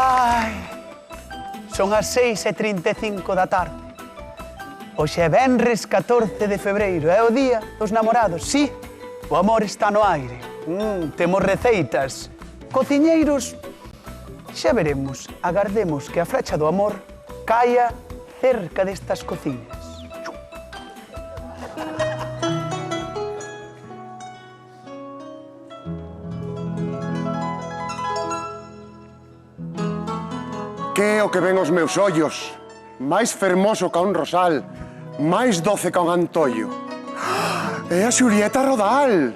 Ai, son as 6:35 da tarde. Hoxe é venres 14 de febreiro, é o día dos namorados. Sí, o amor está no aire. Temos receitas. Cociñeiros, xa veremos. Agardemos que a flecha do amor caia cerca destas cociñas. Que é o que ven os meus ollos? Máis fermoso ca un rosal, máis doce ca un antollo. É a Xulieta Rodal.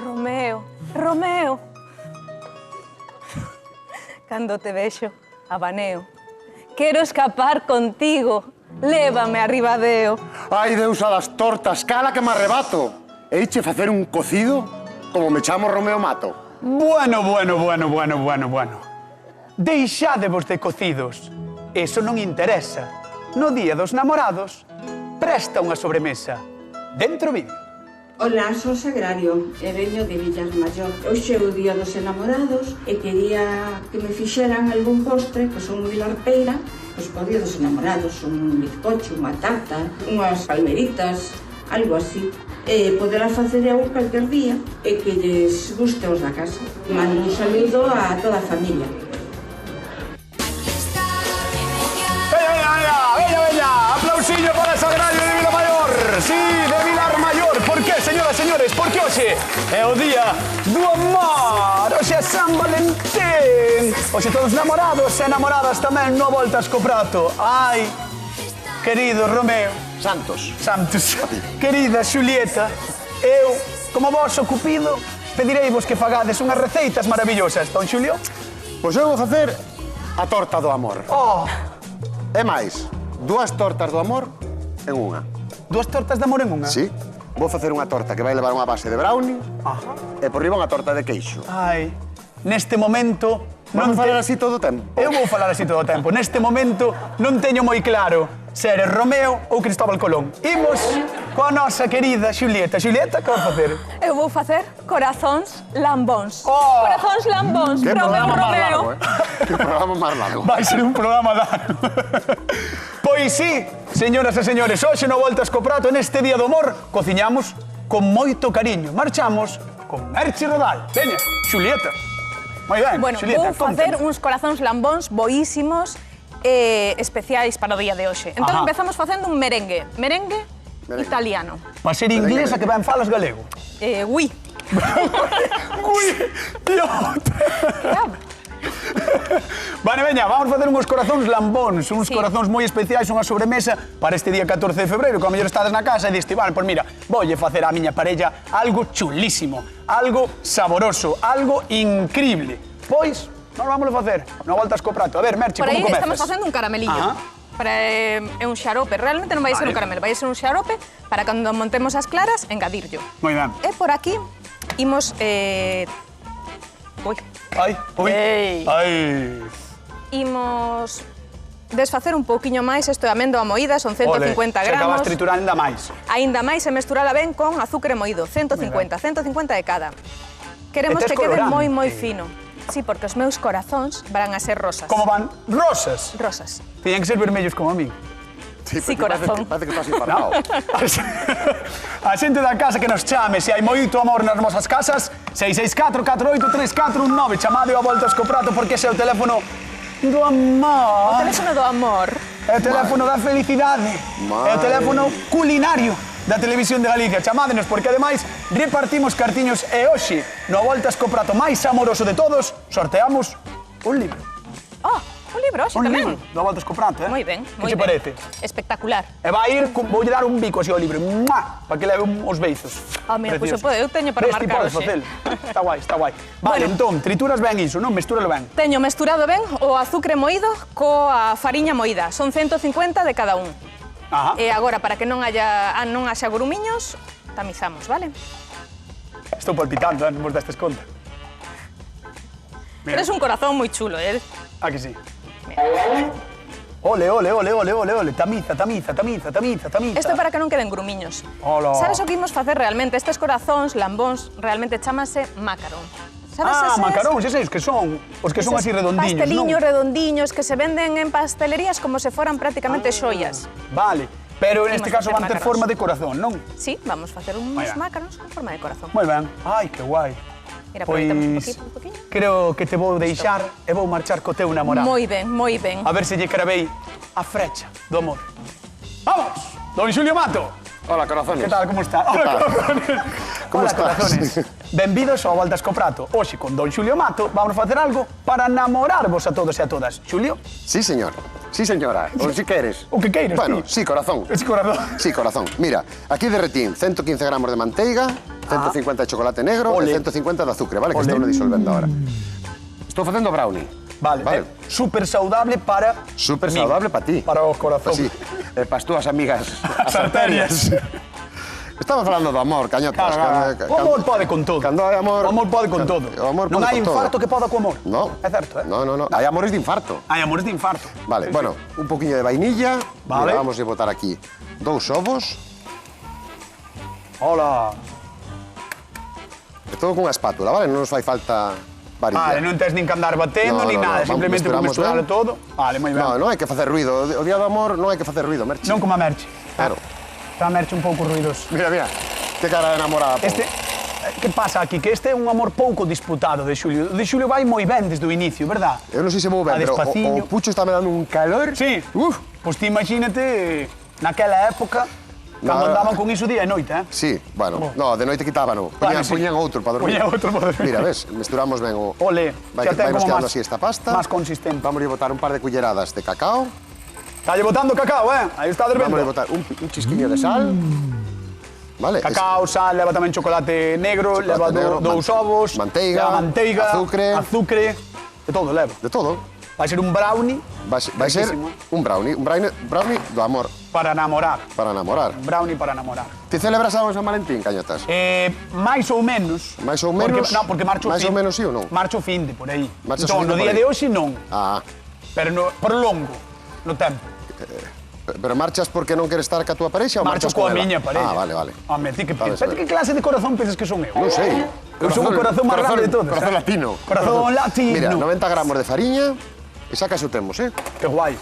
Romeo, Romeo. Cando te vexo, abaneo. Quero escapar contigo, lévame a Ribadeo. Ai, deusa das tortas, cala que me arrebato. Eiche facer un cocido como me chamo Romeo Mato. Bueno. Deixádevos de cocidos. Eso non interesa. No día dos namorados, presta unha sobremesa. Dentro vídeo. Ola, sou Sagrario e veño de Villarmaior. Hoxe é o día dos enamorados e quería que me fixeran algún postre, que son moi larpeira, pois po día dos enamorados, un bizcocho, unha tarta, unhas palmeritas, algo así. E poderás facer eu calquer día e que lles guste aos da casa. Mando un saludo a toda a familia. Veña, aplausillo para Sagrario de Vilamayor. Sí, de Vilarmayor. Por qué, señoras e señores? Porque hoxe é o día do amor. Hoxe é San Valentín. Hoxe todos namorados e namoradas tamén no voltas co prato. Ai, querido Romeo. Santos. Querida Xulieta, eu, como vos o Cupido, pedireivos que fagades unhas receitas maravillosas, don Xulio. Pois eu vou facer a torta do amor. Oh, É máis, 2 tortas do amor en unha. 2 tortas de amor en unha? Sí. Vou facer unha torta que vai levar unha base de brownie e por riba unha torta de queixo. Ai, neste momento... Vamos falar así todo o tempo? Eu vou falar así todo o tempo. Neste momento non teño moi claro se eres Romeo ou Cristóbal Colón. Imos coa nosa querida Xulieta. Xulieta, que vas facer? Eu vou facer corazóns lambóns. Oh! Corazóns lambóns, Que Romeo, programa máis Romeo. largo, Que programa máis largo. Vai ser un programa largo. Pois sí, señoras e señores, hoxe no Voltas co Prato, neste día do amor, cociñamos con moito cariño. Marchamos con Merche Rodal. Veña, Xulieta. Moi ben, Bueno, Xulieta, vou facer contanos. uns corazóns lambóns boísimos especiais para o día de hoxe. Entón Ajá. empezamos facendo un merengue. Merengue italiano. Va ser inglesa que ben falas galego. Oui. Ui, tío. Vale, veña, vamos facer uns corazóns lambóns, uns corazóns moi especiais, unha sobremesa para este día 14 de febreiro, que ao mellor estades na casa e diste, vale, pois mira, voulle facer á miña parella algo chulísimo, algo saboroso, algo increíble. Pois, nos vamos a facer, no Voltas co Prato. A ver, Merche, Por como aí comezas? estamos facendo un caramelillo. Ajá. É un xarope, realmente non vai ser un caramelo, vai ser un xarope para cando montemos as claras, engadirllo. Moi ben. E por aquí imos... Ui. Ai, ui. Ei. Ai. Imos desfacer un pouquiño máis, isto é amendo moída, son 150 Se acabas gramos. triturar ainda máis. Aínda máis e mesturala ben con azúcar moído, 150 de cada. Queremos E tes que quede colorante. moi fino. Sí, porque os meus corazóns van a ser rosas. Como van? Rosas. Rosas. Tiñen que ser vermellos como a mí. Sí, porque corazón. Parece que estás infartado. A xente da casa que nos chame, se hai moito amor nas vosas casas, 664-483419, chamade a Voltas co Prato porque ese é o teléfono do O amor. teléfono do amor. É o teléfono da felicidade. É o teléfono culinario da Televisión de Galicia. Chamádenos porque ademais repartimos cartiños e hoxe, no Voltas co Prato máis amoroso de todos, sorteamos un libro. Oh, un libro hoxe Un tamén. libro do Voltas co Prato, eh? Moi ben, moi Que che ben. parece? Espectacular. E vai ir, voulle dar un bico así ao libro, para que leve os beizos. Ah, mira, pois Precioso. eu teño para Ves, ti marcar podes hoxe. facelo. Está guai, está guai. Vale, Bueno. entón, trituras ben iso, non? Mestúralo ben. Teño mesturado ben o azucre moído coa fariña moída. Son 150 de cada un. Ajá. E agora, para que non haxa grumiños, tamizamos, vale? Estou palpitando, non vos destes conta. Mira. Eres un corazón moi chulo, eh? Ah, que sí. Ole, ole, ole, ole, ole, ole. Tamiza, tamiza, tamiza, tamiza, tamiza. Isto é para que non queden grumiños. Ola. Sabes o que imos facer realmente? Estes corazóns, lambóns, realmente chámase macaron. Sabes Ah, eses? macaróns, eses que son así redondiños, Pasteliños non? redondiños que se venden en pastelerías como se fueran prácticamente xoias. Vale, pero neste Imos caso facer van ter macarróns. forma de corazón, non? Sí, vamos a facer uns Vaya. macarons con forma de corazón. Moi ben. Ai, que guai. Mira, aproveitamos un Pois poquinho. creo que te vou deixar e vou marchar co teu namorado. Moi ben, moi ben. A ver se lle cravei a frecha do amor. Vamos, don Xulio Mato. Hola, corazones. Que tal, como está? Hola, corazones. Como Hola, estás? corazones. Benvidos ao Voltas co Prato. Hoxe con don Xulio Mato vamos a facer algo para namorarvos a todos e a todas. Xulio? Sí, señor. Sí, señora. O si queres. O que queiras, Bueno, ti. sí, corazón. Ese corazón. Sí, corazón. Mira, aquí derretín 115 gramos de manteiga, 150 de chocolate negro Ole. e 150 de azúcar, vale? Que Ole. estou disolvendo ahora. Estou facendo brownie. Vale, Vale. Súper saudable para... Súper mí. saudable para ti. Para o corazón. Sí, para as túas amigas As arterias. Estamos falando do amor, cañotas. Claro, o amor pode con todo. Cando hai amor... O amor pode con todo. O amor Non pode hai con todo. infarto que poda co amor. No. É certo, eh? No, no, no. Hai amores de infarto. Hai amores de infarto. Vale, Sí, bueno, un poquinho de vainilla. Vale. Mira, vamos a botar aquí 2 ovos. sí. Hola. E todo cunha espátula, vale? Non nos fai falta varilla. Vale, non tens nin que andar batendo, No, nin no, nada. no, Simplemente con mesturamos mesturalo ben. todo. Vale, moi ben. No, non hai que facer ruido. O día do amor non hai que facer ruido, Merchi. Non como a Merche. Claro. Está a Merche un pouco ruidoso. Mira, mira. Que cara de enamorada. po. Que pasa aquí? Que este é un amor pouco disputado de Xulio. De Xulio vai moi ben desde o inicio, verdad? Eu non sei se vou ben, A pero despaciño. o pucho está me dando un calor. Sí. Uf. Pois ti imagínate naquela época cando No, andaban con iso día e noite, eh? Sí, bueno, Oh. no, de noite quitábano. Vale, sí. Poñían outro para dormir. Poñían outro para dormir. Mira, ves, mesturamos ben o... Ole, vai, xa ten vai como quedando máis- así esta pasta. máis consistente. Vamos a botar un par de culleradas de cacao. Está lle botando cacao, eh? Aí está Vamos a dervendo. botar un chisquiño de sal. Vale. Cacao, sal, leva tamén chocolate negro, Chocolate leva negro, dous ovos, manteiga, leva manteiga, azucre. de todo leva. De todo. Vai ser un brownie Vai ser Riquísimo. un brownie do amor, para namorar. para enamorar. Un brownie para namorar. Ti celebras algo en San Valentín, cañotas? Mais ou menos. Máis ou menos? Porque, non, porque marcho Máis ou menos sí ou non? Marcho fin de por aí. Marchas Entón, no o fin de por día aí. de hoxe non, Ah, pero no, prolongo no tempo. pero marchas porque non queres estar ca túa parexa ou Marcho marchas coa con ela? miña parella. Ah, vale, vale. Home, ti que Vale, pensas? vale. Que clase de corazón pensas que son eu? Non sei. Eu son o corazón máis grande de todos. Corazón eh? latino. Corazón latino. Mira, 90 gramos de fariña e sacas o temos, eh? Que guai.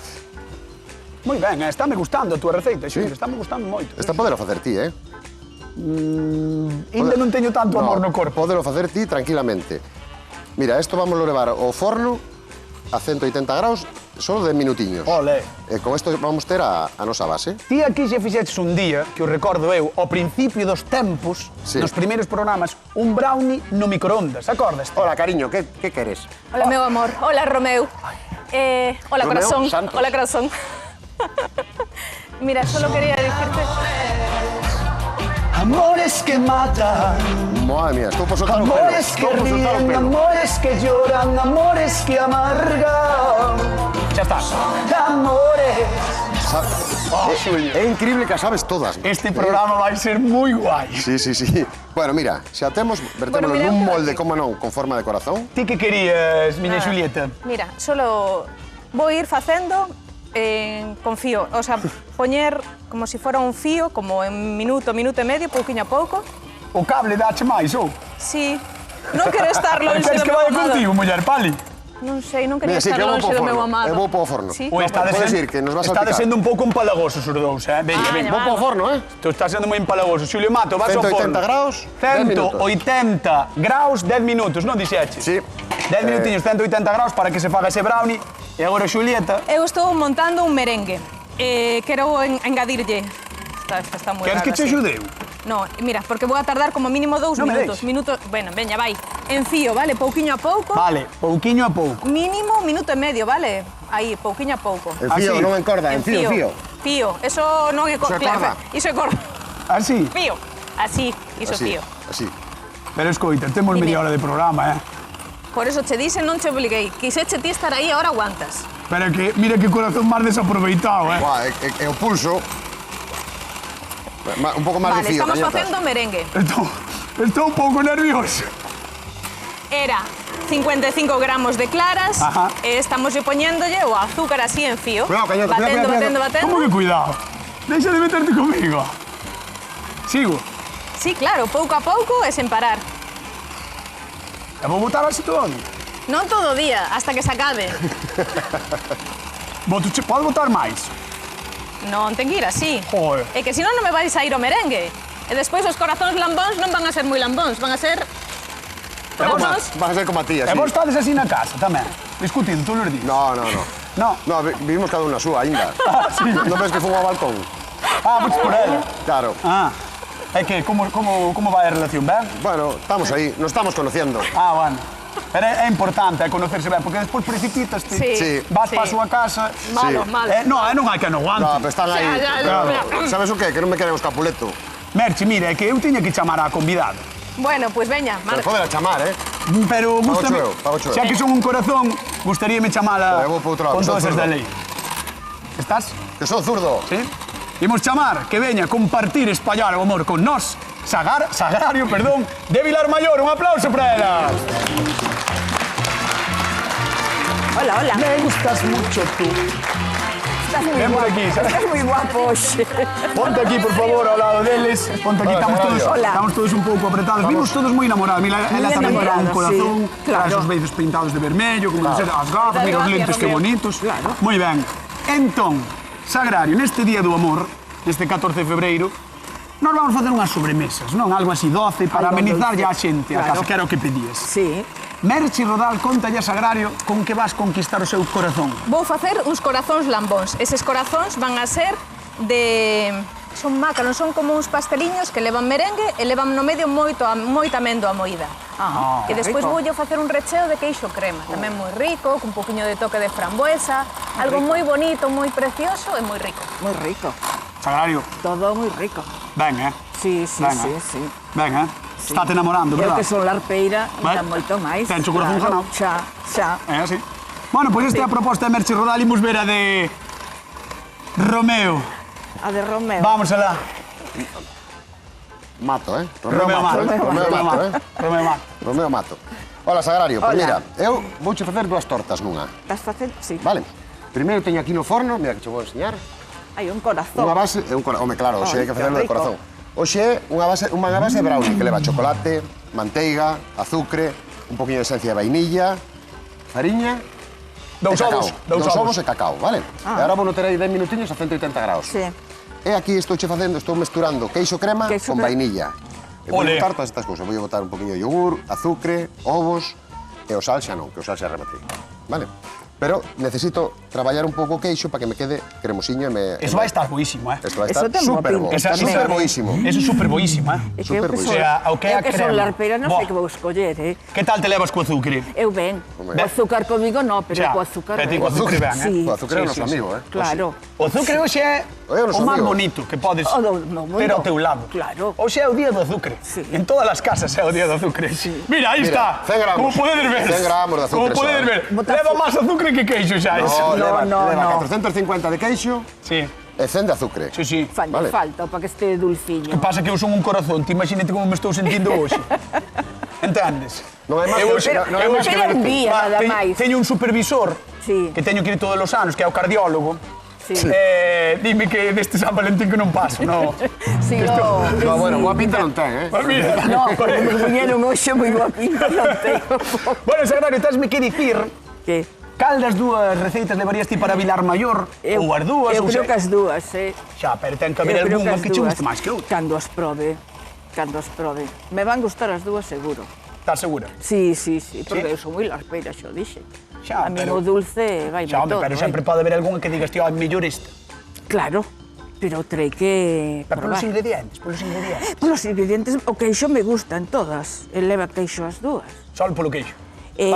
Moi ben, está me gustando a túa receita, Xulio, está me gustando moito. Esta podelo facer ti, eh? Ainda non teño tanto amor no corpo. Podelo facer ti tranquilamente. Mira, isto vamos a levar ao forno a 180 graus solo 10 minutiños. Ole. E con isto vamos ter a nosa base. Ti aquí xa fixeches un día, que o recordo eu, ao principio dos tempos, Sí. nos primeiros programas, un brownie no microondas, acordas? Hola, cariño, que queres? Hola, meu amor. Hola, Romeu. Hola, Romeu corazón. Santos. Hola, corazón. Mira, solo quería decirte... Amores que matan, Madre mía, estou por soltar o pelo. amores que Estou por soltar o ríen, pelo. amores que lloran, amores que amargan. Xa está. Amores. É increíble que as sabes todas. Este programa vai ser moi guai. Sí, sí, sí. Bueno, mira, xa temos, vertémolo mira, nun eu molde, aquí. como non, con forma de corazón. Ti que querías, miña Nada. Xulieta? Mira, solo voy a ir facendo con fío, o sea, poñer como si fuera un fío, como en minuto, minuto e medio, pouquiño a pouco. O cable dache máis, ou? Sí, non quero estar longe Queres do que meu vaya amado. contigo, muller Pali? Non sei, non quería Mira, sí, estar que eu vou longe po do meu forno. amado. Eu vou po forno. Sí? Ou estades Podes sendo, ir, que nos vas a estades picar. sendo un pouco empalagosos os dous, Veña, Ah, veña. ya Vou po forno, eh? Tú estás sendo moi empalagoso. Xulio Mato, vas ao 180 forno. graus, 10 minutos. 180 graus, 10 minutos, non dixeches? Sí. 10 minutiños, 180 graus para que se faga ese brownie. E agora, Xulieta, Eu estou montando un merengue. Quero engadirlle. Esta está moi queres rara, que che sí. axudeu? No, mira, porque vou a tardar como mínimo 2 Non me minutos. deixes. Minutos, bueno, veña, vai. En fío, vale? Pouquiño a pouco. Vale, pouquiño a pouco. Mínimo minuto e medio, vale? Aí, pouquiño a pouco. En fío, Así. non encorda, en fío, fío. Fío, eso non é Iso é corda. Iso é corda. Así. Fío. Así, iso Así, fío. así. Pero escoita, temos Dime. media hora de programa, Por eso che dixen, non che obliguei. Quixeche ti estar aí, ahora aguantas. Pero que, mira que corazón máis desaproveitado, Buah, e o pulso... Un pouco máis Vale, de fío, estamos cañotas. facendo merengue. Estou un pouco nervioso. Era 55 gramos de claras. Ajá. E estamos poñéndolle o azúcar así en fío. Cuidado, cañota, batendo, cuidado, batendo, Como que batendo. cuidado? Deixa de meterte comigo. Sigo. Sí, claro, pouco a pouco e sen parar. E vou botar así todo. Non todo o día, hasta que se acabe. Pode botar máis. Non, ten que ir así. Joder. É que senón non me vais a ir o merengue. E despois os corazóns lambóns non van a ser moi lambóns, van a ser... corazóns... Vas a ser como a ti, E así. vos estades así na casa tamén, discutindo todos os días. No. No. No, vivimos cada un na súa, ainda. Non ves que fun ao balcón? Ah, vos por ela. Claro. Ah. É que, como vai a relación, ben? Bueno, estamos aí, nos estamos conociendo. Ah, bueno. Pero é importante conocerse ben, porque despois precipitas ti. Sí. Vas Sí. para a súa casa. Malo, malo. Non hai que non aguante. No, pero están aí. Ya. Claro. Sabes o qué? Que non me queren os Capuleto. Merche, mira, é que eu tiña que chamar a convidado. Bueno, pois veña, Pero marca. poder a chamar, Pero gústame, pago eu. xa que son un corazón, gustaríame chamala Pero eu vou para outro lado, con son todas as da zurdo. lei. Estás? Que son zurdo. Sí? Imos chamar que veña compartir e espallar o amor con nós, Sagrario, de Vilar Maior. Un aplauso para ela. Hola, hola. Me gustas mucho tú. Estás muy Ven por guapo. aquí, ¿sabes? Estás muy guapo. Oxe. Ponte aquí, por favor, ao lado deles. Ponte aquí, Hola, Sagrario. Hola. estamos todos un pouco apretados. Vimos todos moi enamorados. Mira, ela tamén era un enamorados, corazón, sí, claro. esos beizos pintados de vermello, como as gafas, mira os lentes que bonitos. Claro. Moi ben. Entón, Sagrario, neste día do amor, neste 14 de febreiro, nós vamos facer unhas sobremesas, non? Algo así, 12, para Algo amenizarlle dulce. á xente, a Claro. casa, que era o que pedías. Sí. Merche Rodal, contalle a Sagrario con que vas conquistar o seu corazón. Vou facer uns corazóns lambóns. Eses corazóns van a ser de... Son mácanos, son como uns pasteliños que levan merengue e levan no medio moita améndoa moída. Ah, E despois rico. voulle facer un recheo de queixo crema, tamén moi rico, cun poquinho de toque de frambuesa, algo moi bonito, moi precioso e moi rico. Muy rico. Sagrario, Todo muy rico. ben, Sí, sí, Venga. sí. Ben, Estate namorando, Eu verdad? que son larpeira, Vai. ainda moito máis. Tencho o corazón ganado. Xa. É así. Bueno, pois esta é a proposta de Merche Rodal. Imos ver a de Romeo. A de Romeo. Vamos alá. Mato, Romeo Mato. Romeo Mato, Romeo Mato. Romeo Mato. Hola, Sagrario. Pois Hola. mira, eu vouche facer dúas tortas nunha. Estás facendo? Sí. Vale. Primeiro teño aquí no forno, mira que che vou enseñar. Hai un corazón. Unha base, home, claro, hoxe hai que Ai, facerlo de que rico. corazón. Hoxe é unha base de brownie que leva chocolate, manteiga, azucre, un poquinho de esencia de vainilla, fariña Dous e cacao. ovos. Dous ovos e cacao, vale? Ah. E agora vou noter aí 10 minutiños a 180 graus. Sí. E aquí estou mesturando queixo crema Queixo con crema. vainilla. E vou Ole. botar todas estas cousas. Vou botar un poquinho de yogur, azucre, ovos e o sal xa non, que o sal xa rematei. Vale? Pero necesito traballar un pouco o queixo para que me quede cremosiño e me... Eso vai estar boísimo, Esto vai Eso estar ten boa super bo. pinta tamén. Super boísimo. Eso é super boísimo, É que eu Super que bo. son, O sea, o que é a eu que son crema. larpeira non Boa. sei que vou escoller, Que tal te levas co azucre? Eu ben. O azúcar comigo no, pero Xa, co azúcar pero ti ben. co azúcar ben, Sí. O azucre é o noso Sí, sí, amigo, Claro. O azucre hoxe é É o noso o máis amigo. bonito que podes O do mundo. ter ao teu lado. Claro. Hoxe é o día do azucre. Sí. En todas as casas é o día do azucre. Mira, aí Mira, está. 100 gramos. Como podedes ver. 100 gramos de azucre Como podedes só, ver. Bota Leva máis azucre que queixo xa. eso. Leva 450 de queixo Sí, e 100 de azucre. sí, sí. Vale. Falta para que este dulciño. Que pasa que eu son un corazón, ti imagínate como me estou sentindo hoxe. Entendes? Non hai máis Eu que- hoxe- non hai eu máis hoxe- que ver un día, nada máis. Teño un supervisor Sí. que teño que ir todos os anos, que é o cardiólogo. Sí. Dime que deste San Valentín que non paso, no. Sí, no. No, bueno, boa pinta non ten, Pues mira. No, porque me viñeron hoxe moi boa pinta, non tengo. Bueno, Sagrario, tesme que dicir Que? cal das dúas receitas levarías ti para Vilar Maior? Ou as dúas? Eu ou creo se- que as dúas, Xa, pero ten que haber Eu creo algunha as que che dúas. guste máis que outra. Cando as probe. Me van gustar as dúas seguro. Estás segura? Sí, porque Sí? eu son moi larpeira, xa o dixe. Xa, A mí pero- o dulce vai Xa, home, todo. pero sempre pode haber algunha que digas, tío, mellor esta. Claro, pero terei que Pero polos probar. ingredientes, polos ingredientes. Polos ingredientes, o queixo me gustan todas. E leva queixo as dúas. Só polo queixo. E,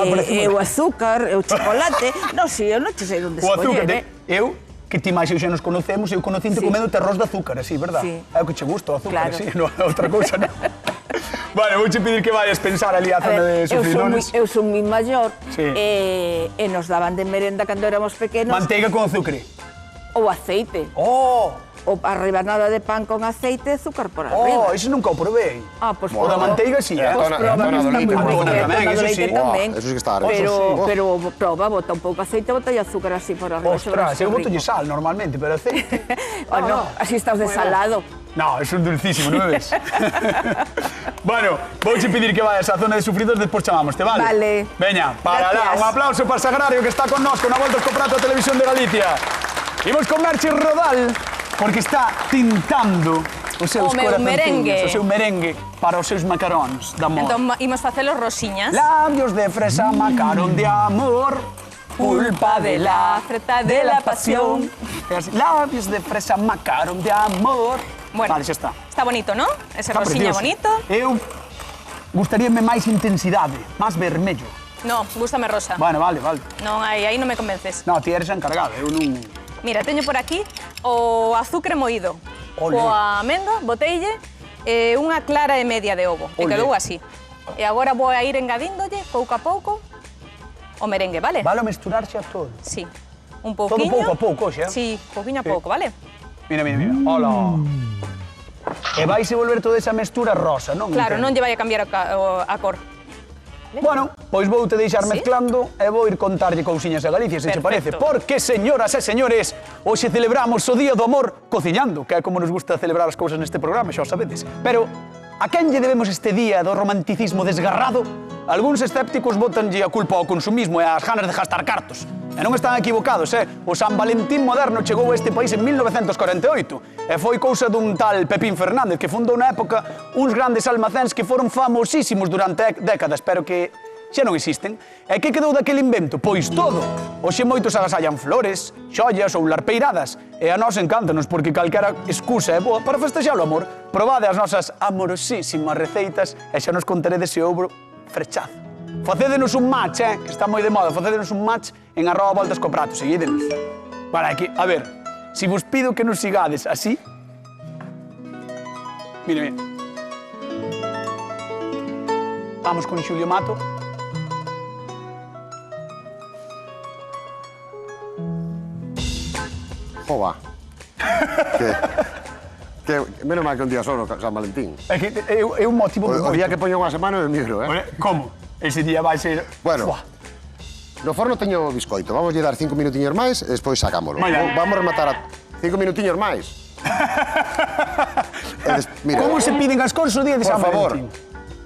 o azúcar, e o chocolate. Non, si, eu non te sei onde O azúcar, escoller, eu, que ti máis eu xa nos conocemos, eu conocinte Sí. comendo arroz de azúcar, así, verdad? Sí. É o que che gusta, o azúcar, Claro. así, non é outra cousa, non? Bueno, vouche pedir que vayas pensar ali a A zona de ver, sufridones. eu son moi maior Sí. e nos daban de merenda cando éramos pequenos Manteiga con azucre. ou aceite. Oh, a rebanada de pan con aceite e azúcar por Oh, arriba. ese nunca o probei. Pues O da manteiga, sí, A tona do leite. A tona tamén, eso sí. Eso sí que está rico. Pero proba, bota un pouco aceite, bota e azúcar así por arriba. Ostras, eu botolle sal normalmente, pero aceite... No, así estás de salado. No, es un dulcísimo, non me ves? Bueno, vouche pedir que vayas á zona de sufridos, despois chamámoste, vale? Vale. Veña, para lá, Gracias. un aplauso para Sagrario que está con nós, con a volta co prato da Televisión de Galicia. Imos con Merche Rodal, porque está tintando os seus O meu corazonciños, merengue. o seu merengue para os seus macaróns de amor. Entón, imos facelos rosiñas. Labios de fresa, macarón de amor, pulpa de la freta de la pasión. Labios de fresa, macarón de amor. Bueno, Vale, xa está. Está bonito, ¿no? Ese Está rosiña precioso. bonito. Eu gustaríame máis intensidade, máis vermello. No, gústame rosa. Bueno, vale, vale. Non, aí non me convences. No, ti eres a encargada, eu non... Mira, teño por aquí o azúcar moído. Ole. Coa amendo, boteille, unha clara e media de ovo. E Ole. quedou así. E agora vou a ir engadíndolle, pouco a pouco, o merengue, vale? Vale mesturarse a todo. Sí. Un pouquiño. pouco a pouco, xa? Sí, pouquiño a Sí. pouco, vale? Mira, mira, mira. Hola. E vais a volver toda esa mestura rosa, non? Claro, non Entendo. lle vai a cambiar a cor. Bueno, pois vou te deixar ¿Sí? mezclando e vou ir contarlle cousiñas a Galicia, se che parece. Perfecto. Porque, señoras e señores, hoxe celebramos o Día do Amor cociñando, que é como nos gusta celebrar as cousas neste programa, xa o sabedes. Pero, a quen lle debemos este día do romanticismo desgarrado? Algúns escépticos botanlle a culpa ao consumismo e ás ganas de gastar cartos. E non están equivocados, O San Valentín moderno chegou a este país en 1948 e foi cousa dun tal Pepín Fernández que fundou na época uns grandes almacéns que foron famosísimos durante décadas, pero que xa non existen. E que quedou daquele invento? Pois todo. Hoxe moitos agasallan flores, xollas ou larpeiradas. E a nós encántanos porque calquera excusa é boa para festexar o amor. Probade as nosas amorosísimas receitas e xa nos contaredes se houbo frechazo. Facédenos un match, que está moi de moda, facédenos un match en @voltascoprato, seguídenos. Para que, a ver, si vos pido que nos sigades así... Mira, mira. Vamos con Xulio Mato. Jova. Menos mal que un día só no San Valentín. É que é un motivo O día que poño unha semana me miro, Como? Ese día vai ser... Bueno. Fuá. No forno teño biscoito. Vamos a dar 5 minutiños máis e despois sacámolo. Vaya. Vamos a rematar a 5 minutiños máis. Mira, Como se piden as cosas o día de por San favor, Valentín?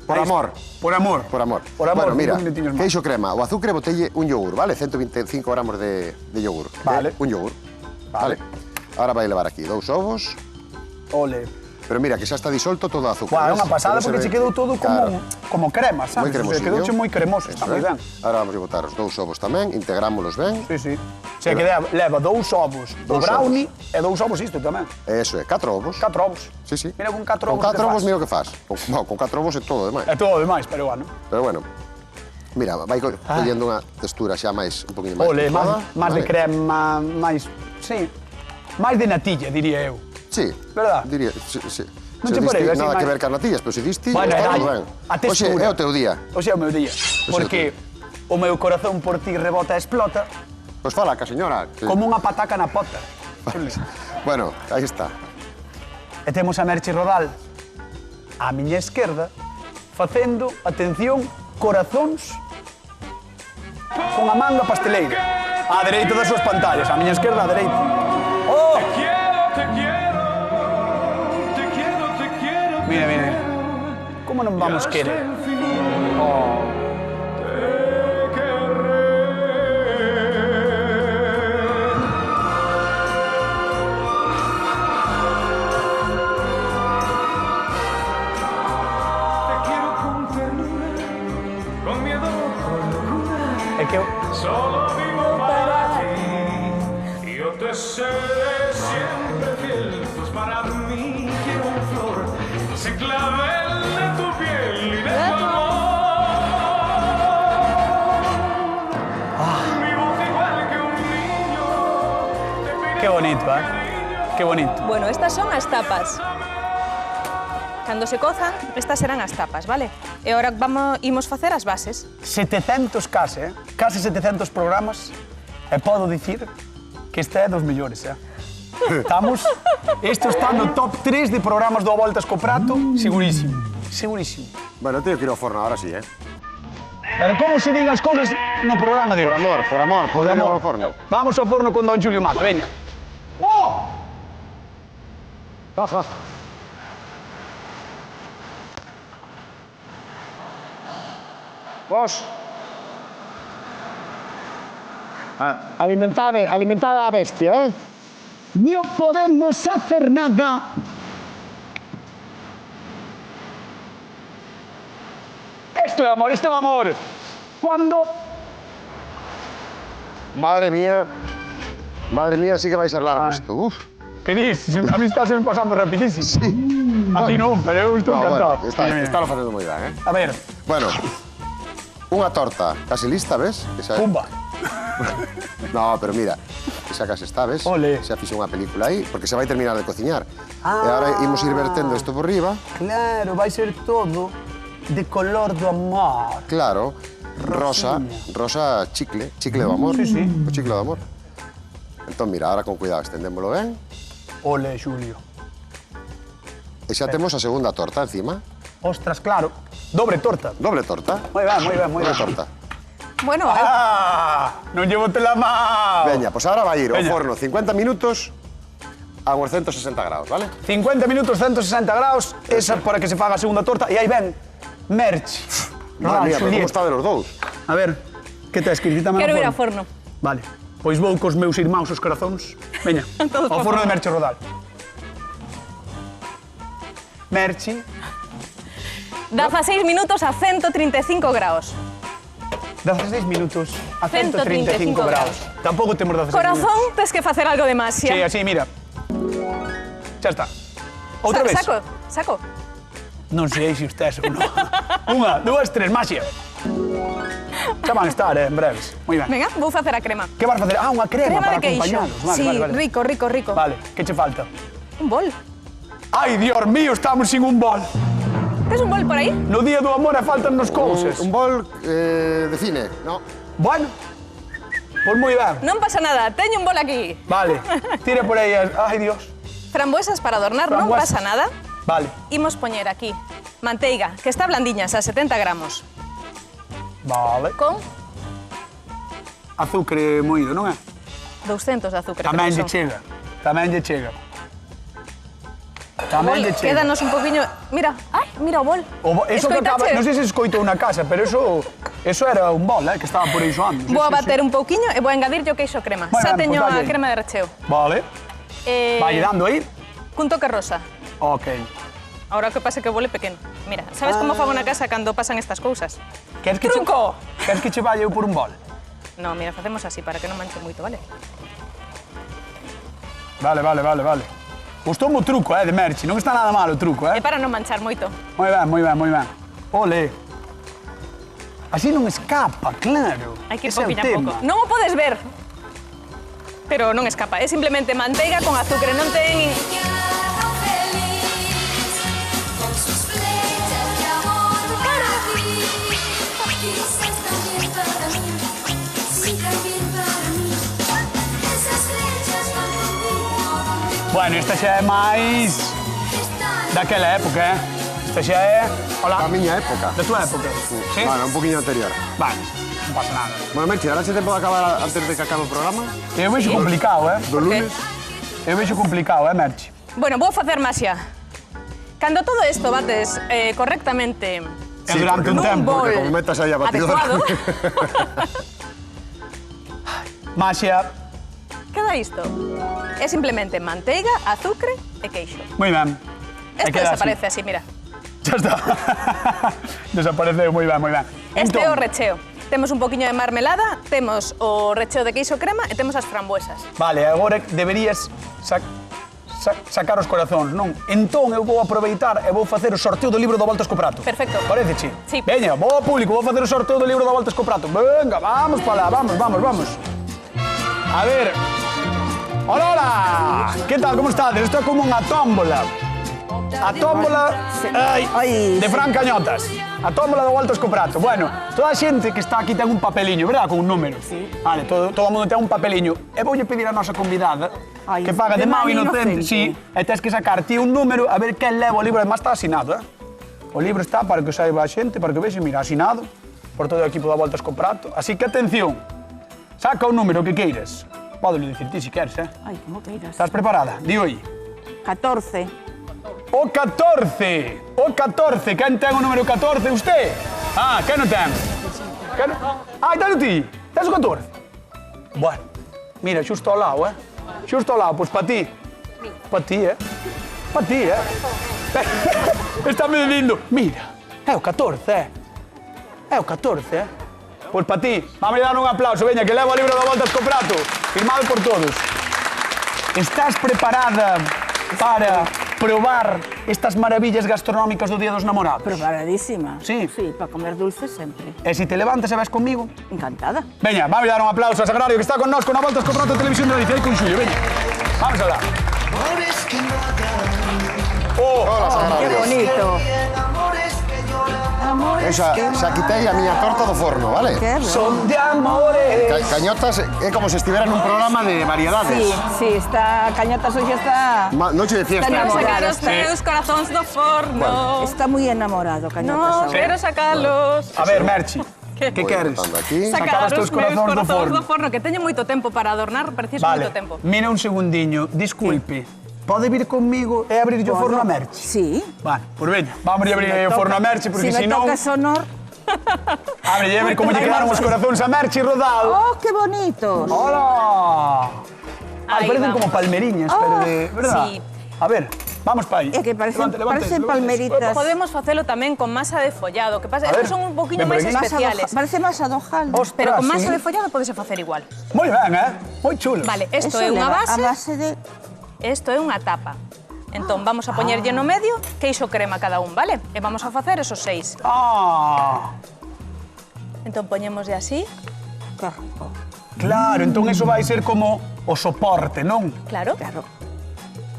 por amor. Por amor. Por amor. Por amor, Bueno, mira, 5 minutiños máis. queixo crema. O azúcar botelle un yogur, vale? 125 gramos de yogur. Vale. Un yogur. Vale. Ahora vai levar aquí 2 ovos. Ole. Pero mira, que xa está disolto todo o Buah, azúcar. é unha pasada Pero porque se che quedou todo Claro. como crema, Moi sabes? cremosillo. Quedouche moi cremoso, está Eso moi é. ben. Ahora vamos a botar os 2 ovos tamén, integrámolos ben. Sí, sí. Se que leva 2 ovos do Dous brownie e 2 ovos isto tamén. Eso é, 4 ovos. 4 ovos. Sí, sí. Mira con 4 ovos Con 4 ovos que mira o que faz. Con 4 ovos é todo demais. É todo demais, pero bueno. Pero bueno. Mira, vai collendo unha textura xa máis un poquinho máis. Ole, controlada, máis de vale? crema, máis... Sí, máis de natilla, diría eu. Sí. Verdad? Diría, sí. Non Se che diste parece así nada que máis? ver cas natillas, pero se diste, Bueno, está dai, todo ben. a textura. Oxe, é o teu día. Oxe, é o meu día. Porque o meu corazón por ti rebota e explota Pois fala, ca señora. Que... como unha pataca na pota. Bueno, aí está. E temos a Merche Rodal á miña esquerda facendo, atención, corazóns con a manga pasteleira. Á dereita das súas pantallas, á miña esquerda, á dereita. Oh! Mira, mira, mira. Como non vamos querer? Oh. É que eu... Solo vivo para ti. Yo te seré siempre fiel. Pues para mí quiero una flor. Se clavel de tu piel y de tu amor. Mi voz igual que un niño. Te pediré Que bonito, cariño. Que bonito. Bueno, estas son as tapas. Cando se cozan, estas serán as tapas, vale? E agora imos facer as bases. 700 case, Case 700 programas. E podo dicir que este é dos mellores, Estamos... Isto está no top 3 de programas do A Voltas co Prato, segurísimo. Segurísimo. Bueno, teño que ir ao forno, ahora sí, eh? Pero como se digan as cousas no programa de hoxe? Por amor, podemos ir ao forno. Vamos ao forno con don Julio Mata, veña. Oh! Jaja. Vos. Alimentada a bestia, eh? No podemos hacer nada. Esto es amor, esto es amor. Cuando... Madre mía, sí que vais a hablar esto. Uf. ¿Qué dices? A mí está se me pasando rapidísimo. Sí. A ti no, pero eu estou encantado. Bueno, está lo facendo moi ben, eh? A ver, Bueno, unha torta casi lista, ves? Esa... pumba. No, pero mira, esa casi está, ves? Ole. Se fixe unha película aí, porque se vai terminar de cociñar. E agora imos ir vertendo isto por riba. Claro, vai ser todo de color do amor. Claro, rosa chicle do amor. Sí, sí. O chicle do amor. Entón, mira, ahora con cuidado, estendémolo ben. Ole, Julio. E xa temos a segunda torta encima. Ostras, claro. Dobre torta. Doble torta. Moi ben, moi ben, moi Doble ben. torta. Bueno, Non llevote la mão. Veña, pois agora vai ir ao Veña. forno 50 minutos a uns 160 graus, vale? 50 minutos, 160 graus, esa para que se faga a segunda torta. E aí ven, Merchi. Madre mía, pero como está de los dous? A ver, que te escribita quero ir ao forno. Vale, pois vou cos meus irmáns os corazóns. Veña, Todos ao pa' forno de forno. Merchi Rodal. Merchi, 16 minutos a 135 graus. 16 minutos a 135 135 graus. Tampouco temos 16 minutos. Corazón, tes que facer algo de masia. Sí, así, mira. Xa está. Outra vez. Saco. Non sei se usted ou non. Unha, dúas, tres, maxia. Xa van estar, en breves. Moi ben. Venga, vou facer a crema. Que vas facer? Ah, unha crema, Crema para de queixo. acompañalos. Vale, Sí, vale, vale. rico. Vale, que che falta? Un bol. Ai, Dios mío, estamos sin un bol. Tes un bol por aí? No día do amor e faltan nos cousas. Un bol de cine, no? Bueno, pois moi ben. Non pasa nada, teño un bol aquí. Vale, tira por aí. Ai, Dios. Frambuesas para adornar, non Frambuesas. pasa nada. Vale, Imos poñer aquí manteiga, que está blandiñas, a 70 gramos. vale. Con Azúcar moído, non é? 200 de azúcar. Tamén lle creo que son. chega. Tamén lle chega. Bol, Tamén lle chega. quédanos un poquinho... Mira, o bol. Eso que acaba, Escoitache? non sei se escoitou na casa, pero eso era un bol, que estaba por aí soando. Vou a bater un pouquiño e vou a engadir o queixo crema. Moi Xa ben, teño pois dalle a aí. crema de recheo. Vale, vai dando aí. Cun toque rosa. Ok. Ahora o que pasa é que o bol é pequeno. Mira, sabes como fago na casa cando pasan estas cousas? Queres que Truco! Queres que che valle eu por un bol? No, mira, facemos así para que non manche moito, vale? Vale. Gustoume o truco, de Merchi. Non está nada mal o truco, É para non manchar moito. Moi ben. Ole. Así non escapa, claro. Hai que ir Ese é o pouquinho a tema. pouco. Non o podes ver, pero non escapa. É simplemente manteiga con azúcar, non ten... Con sus flechas de amor para mí, quizás también para mí, sí también para mí. Esas flechas van conmigo, Bueno, esta xa é máis están daquela época, Esta xa é... Hola. Da miña época. Da tua época. Sí? Bueno, un poquinho anterior. Vale, non pasa nada. Bueno, Merchi, ahora che tempo de acabar antes de que acabe o programa? Eu vexo complicado, Do lunes? Eu vexo complicado, Merchi? Bueno, vou facer maxia. Cando todo isto bates correctamente E durante un nun tempo, bol porque como metas aí a batidora. adecuado, Maxia. queda isto. É simplemente manteiga, azucre e queixo. Moi ben. E Isto queda desaparece así, mira. Xa está. Desapareceu, moi ben, moi ben. Este é o Entón, recheo. Temos un poquinho de marmelada, temos o recheo de queixo crema e temos as frambuesas. Vale, agora deberías sacar os corazóns, non? Entón eu vou aproveitar e vou facer o sorteo do libro do Voltas co Prato. Perfecto. Pareceche? Sí. Veña, vou ao público, vou facer o sorteo do libro do Voltas co Prato. Venga, vamos para lá, vamos. A ver. Hola, hola. Que tal, como estades? Isto é como unha tómbola. A tómbola de Fran Cañotas. A tómbola de voltas co prato. Bueno, toda a xente que está aquí ten un papeliño, verdad? Con un número. Vale, todo o mundo ten un papeliño. E voulle pedir a nosa convidada que faga de mau inocente. Sí, e tens que sacar ti un número a ver quen leva o libro. Además está asinado, O libro está para que saiba a xente, para que vexe, mira, asinado por todo o equipo da Voltas co Prato. Así que atención, saca o número que queires. Pódelo dicir ti si queres, Ai, como queiras. Estás preparada? Di oi. 14. O 14! O 14! Quen ten o número 14? Usted? Ah, quen non ten? Ah, ten ti? Tens o 14? Bueno, mira, xusto ao lado, Xusto ao lado, pois pa ti. Pa ti, Pa ti, Estáme dicindo, mira, é o 14, É o 14, Pois pa ti. Vamos a dar un aplauso, veña, que levo o libro da Voltas co Prato, firmado por todos. Estás preparada para probar estas maravillas gastronómicas do Día dos Namorados? Preparadísima. Sí. Sí, para comer dulces sempre. E si te levantas e vas conmigo? Encantada. Veña, vamos a dar un aplauso a Sagrario que está con nós con a Voltas co Prato Televisión de Galicia e con Xulio, veña. Vamos a hablar. Hola, Qué Sagrario. bonito. Xa quitei a miña torta do forno, vale? Qué Son de amores. Cañotas é como se estivera nun programa de variedades. Sí, está Cañotas hoxe está... Noche de fiesta. Está Quero sacar enamorado. os meus corazóns do forno. Está moi enamorado, Cañotas. No, ahora. quero sacalos. A ver, Merchi, que Voy queres? botando aquí. Sacar os teus corazóns do forno. que teño moito tempo para adornar, preciso Vale, moito tempo. mira un segundiño, disculpe. Pode vir conmigo e abrir o forno a Merchi? Sí. Vale, pois veña, vamos a abrir o forno a Merchi, porque si si me non... toca sonor... Abre a ver como lle quedaron os corazóns a Merchi Rodal. ¡Oh, qué bonitos! ¡Hola! Ahí Parecen vamos. como palmeriñas, pero de... ¿Verdad? Sí. A ver, vamos para aí. É que parecen Levante. palmeritas. Podemos facelo tamén con masa de follado, que pasa, A ver, estos son un poquinho ven por máis aquí. especiales. Parece masa de hojaldre. Ostras, Pero con masa sí. de follado podese facer igual. Moi ben, moi chulo. Vale, isto Eso é unha leva base, A base de... isto é unha tapa. Entón, vamos a poñerlle no medio queixo crema cada un, vale? E vamos a facer esos 6. Ah, Entón, poñémoslle así. Qué rico. claro, entón eso vai ser como o soporte, non? Claro. Claro.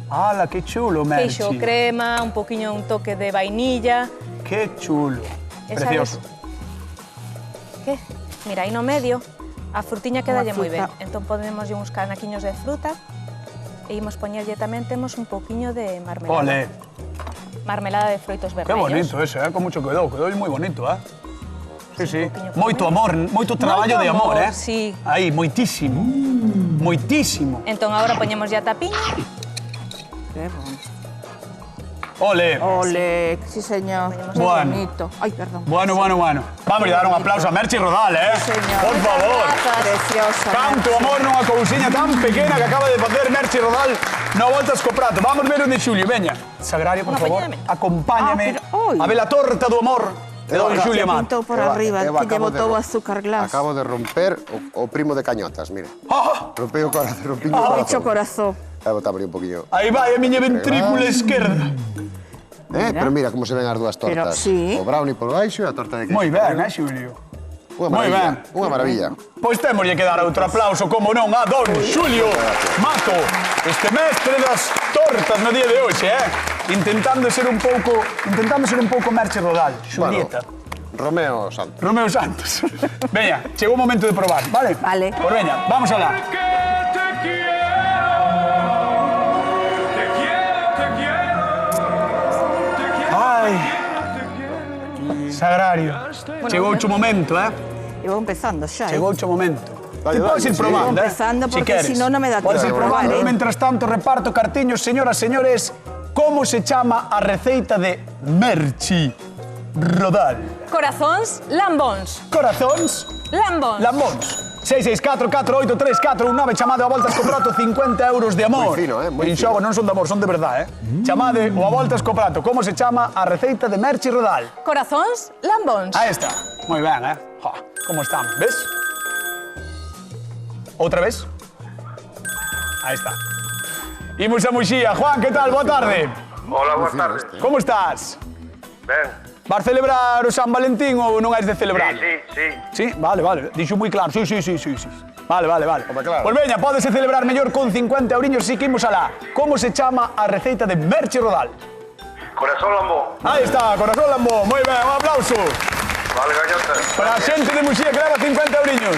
Ala, que chulo, Merchi. Queixo crema, un poquinho un toque de vainilla. Que chulo. E Precioso. Que? Mira, aí no medio, a frutiña quedalle moi ben. fruta. Entón, ponemoslle uns canaquiños de fruta. E imos poñerlle tamén, temos un poquinho de marmelada. Ole, Marmelada de froitos que vermellos. bonito ese, como mucho quedou moi bonito, Sí, sí. poquinho Moito amor, moito traballo de amor, amor, sí. Aí, moitísimo. Moitísimo. Entón, agora poñémoslle a tapiña. Qué bonito. Ole. Ole, sí señor. Qué Bueno. bonito. Ay, perdón. Bueno. Vamos a dar un aplauso a Merchi Rodal, señor. Por favor. Preciosa. Canto amor nunha cousiña tan pequena que acaba de facer Merchi Rodal no Voltas co Prato. Vamos ver onde Xulio, veña. Sagrario, por favor, acompáñame Ah, a ver a torta do amor de don Xulio Mat. Pintó por Eva, arriba, Eva, que acabo llevó de todo ro- azúcar glass. Acabo de romper o primo de Cañotas, mira. Ah, Rompí o corazón. Hecho corazón. Botámosle un poquillo. aí vai a miña ventrícula esquerda. Pero mira como se ven as dúas Pero, tortas. sí. O brownie por baixo e a torta de queso. Moi ben, Xulio? Unha moi maravilla. ben. Unha maravilla. Pois témoslle que dar outro aplauso, como non, a don Xulio Mato, este mestre das tortas no día de hoxe, Intentando ser un pouco Merchi Rodal, Xulieta. Romeo Santos. Romeo Santos. Veña, chegou o momento de probar, vale? Vale. Pois veña, vamos alá. Que te quiero. Ai, Sagrario. Chegou o momento, Y voy empezando ya. Chegou o momento. Dale, Te podes dale, ir sí. probando, Voy empezando porque queres. si no, no me da Podes ir tiempo. probando. Vale. Mientras tanto, reparto cartiños, señoras, señores, como se chama a receita de Merchi Rodal. Corazóns lambóns. Corazóns Lambóns. lambóns. 664-483-419, chamade a Voltas co Prato, 50 euros de amor. Moi fino, moi En xogo non son de amor, son de verdade, Chamade o a Voltas co Prato. Como se chama a receita de Merchi Rodal? Corazóns lambóns. Aí está. Moi ben, Jo, como estamos, ves? Outra vez? Aí está. Imos a Muxía. Juan, que tal? Boa tarde. Hola, boa tarde. Como estás? Ben. Vas celebrar o San Valentín ou non és de celebrar? Sí. Sí, vale. Dixo moi claro. Sí. Vale. Home, claro. Pois veña, pódese celebrar mellor con 50 euriños, si que imos alá. Como se chama a receita de Merchi Rodal? Corazón Lambó. Aí está, Corazón Lambó. Moi ben, un aplauso. Vale, gañota. Para a xente de Muxía que leva 50 euriños.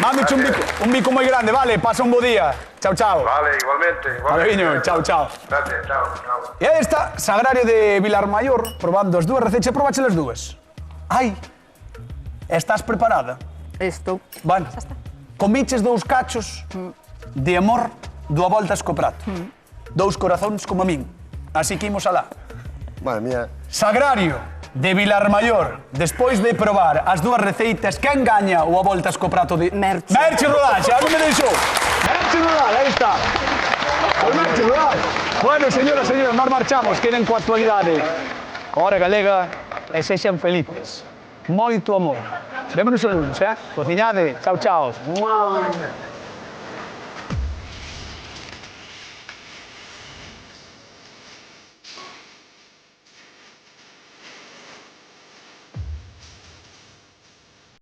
Mándoche un bico moi grande, vale? Pasa un bo día. Chao, chao. Vale, igualmente. Aleviño, chao, chao. Gracias, chao, chao. E aí está, Sagrario de Vilarmaior, probando as dúas receitas. Probache as dúas? Ai, estás preparada? Estou. Bueno, comiches 2 cachos de amor do a voltas co prato. 2 corazóns como a min. Así que imos alá. Madre mía. Sagrario de Vilarmaior, despois de probar as dúas receitas, quen gaña o a voltas co prato de... Merche. Merche Rodaxe, a non me deixou. Merche Rodaxe, aí está. O Merche Rodaxe. Bueno, señoras, nós marchamos, queden coa actualidade. Hora galega e sexan felices. Moito amor. Vémonos o lunes, Cociñade. Chao, chao.